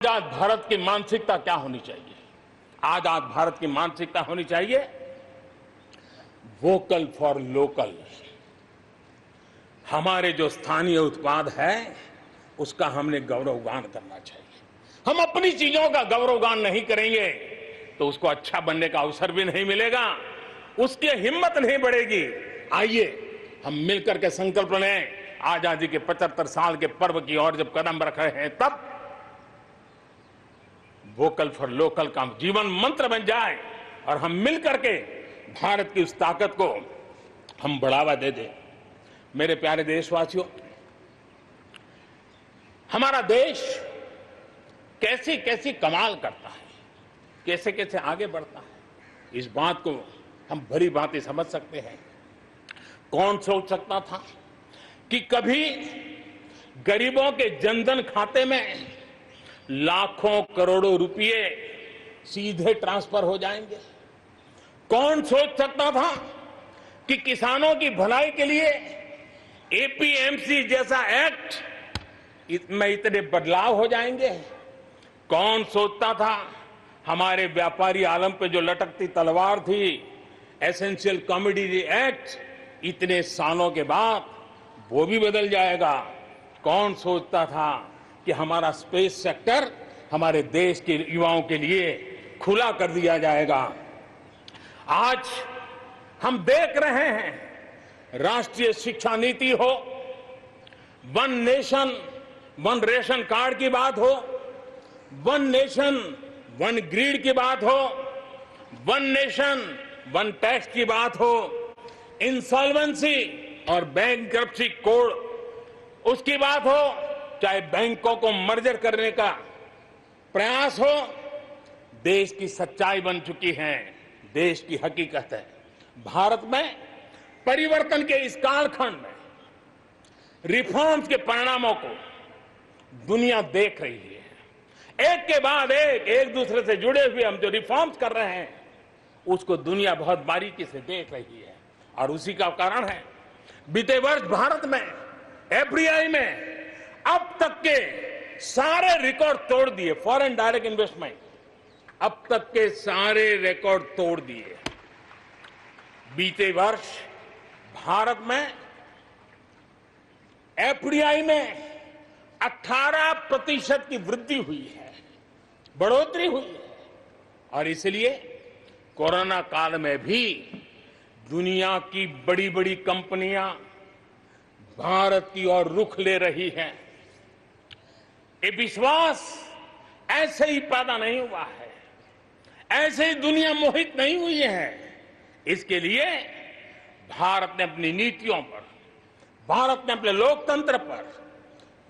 आजाद भारत की मानसिकता क्या होनी चाहिए? आजाद भारत की मानसिकता होनी चाहिए वोकल फॉर लोकल। हमारे जो स्थानीय उत्पाद है उसका हमने गौरवगान करना चाहिए। हम अपनी चीजों का गौरवगान नहीं करेंगे तो उसको अच्छा बनने का अवसर भी नहीं मिलेगा, उसकी हिम्मत नहीं बढ़ेगी। आइए हम मिलकर के संकल्प लें, आजादी के 75 साल के पर्व की ओर जब कदम रख रहे हैं तब वोकल फॉर लोकल का जीवन मंत्र बन जाए और हम मिलकर के भारत की उस ताकत को हम बढ़ावा दे दें। मेरे प्यारे देशवासियों, हमारा देश कैसी कैसी कमाल करता है, कैसे कैसे आगे बढ़ता है, इस बात को हम भली भांति समझ सकते हैं। कौन सोच सकता था कि कभी गरीबों के जनधन खाते में लाखों करोड़ों रुपए सीधे ट्रांसफर हो जाएंगे? कौन सोच सकता था कि किसानों की भलाई के लिए एपीएमसी जैसा एक्ट में इतने बदलाव हो जाएंगे? कौन सोचता था हमारे व्यापारी आलम पे जो लटकती तलवार थी, एसेंशियल कमोडिटी एक्ट, इतने सालों के बाद वो भी बदल जाएगा? कौन सोचता था कि हमारा स्पेस सेक्टर हमारे देश के युवाओं के लिए खुला कर दिया जाएगा? आज हम देख रहे हैं, राष्ट्रीय शिक्षा नीति हो, one nation one ration card की बात हो, वन नेशन वन ग्रिड की बात हो, वन नेशन वन टैक्स की बात हो, इंसॉल्वेंसी और बैंक्रप्सी कोड उसकी बात हो, चाहे बैंकों को मर्जर करने का प्रयास हो, देश की सच्चाई बन चुकी है, देश की हकीकत है। भारत में परिवर्तन के इस कालखंड में रिफॉर्म्स के परिणामों को दुनिया देख रही है। एक के बाद एक दूसरे से जुड़े हुए हम जो रिफॉर्म्स कर रहे हैं उसको दुनिया बहुत बारीकी से देख रही है और उसी का कारण है बीते वर्ष भारत में एफडीआई में अब तक के सारे रिकॉर्ड तोड़ दिए। फॉरेन डायरेक्ट इन्वेस्टमेंट अब तक के सारे रिकॉर्ड तोड़ दिए। बीते वर्ष भारत में एफडीआई में 18% की वृद्धि हुई है, बढ़ोतरी हुई है। और इसलिए कोरोना काल में भी दुनिया की बड़ी बड़ी कंपनियां भारत की ओर रुख ले रही हैं। ये विश्वास ऐसे ही पैदा नहीं हुआ है, ऐसे ही दुनिया मोहित नहीं हुई है। इसके लिए भारत ने अपनी नीतियों पर, भारत ने अपने लोकतंत्र पर,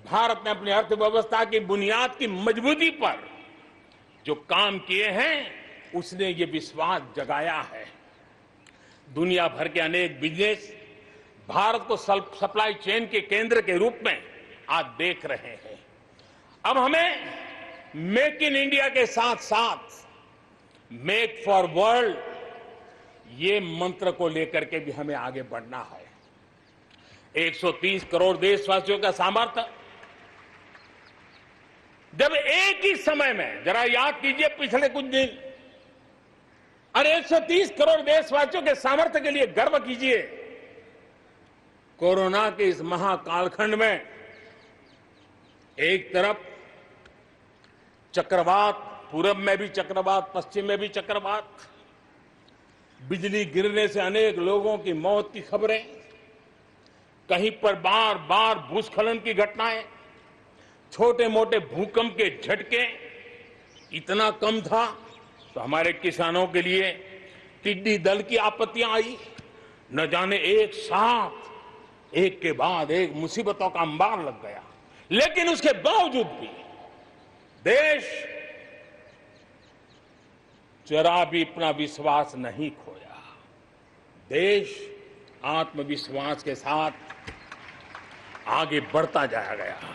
भारत ने अपनी अर्थव्यवस्था की बुनियाद की मजबूती पर जो काम किए हैं उसने ये विश्वास जगाया है। दुनिया भर के अनेक बिजनेस भारत को सप्लाई चेन के केंद्र के रूप में आज देख रहे हैं। अब हमें मेक इन इंडिया के साथ साथ मेक फॉर वर्ल्ड ये मंत्र को लेकर के भी हमें आगे बढ़ना है। 130 करोड़ देशवासियों का सामर्थ्य, जब एक ही समय में, जरा याद कीजिए पिछले कुछ दिन, और 130 करोड़ देशवासियों के सामर्थ्य के लिए गर्व कीजिए। कोरोना के इस महाकालखंड में एक तरफ चक्रवात, पूरब में भी चक्रवात, पश्चिम में भी चक्रवात, बिजली गिरने से अनेक लोगों की मौत की खबरें, कहीं पर बार बार भूस्खलन की घटनाएं, छोटे मोटे भूकंप के झटके। इतना कम था तो हमारे किसानों के लिए टिड्डी दल की आपत्तियां आई। न जाने एक साथ एक के बाद एक मुसीबतों का अंबार लग गया, लेकिन उसके बावजूद भी देश जरा भी अपना विश्वास नहीं खोया। देश आत्मविश्वास के साथ आगे बढ़ता जाया गया।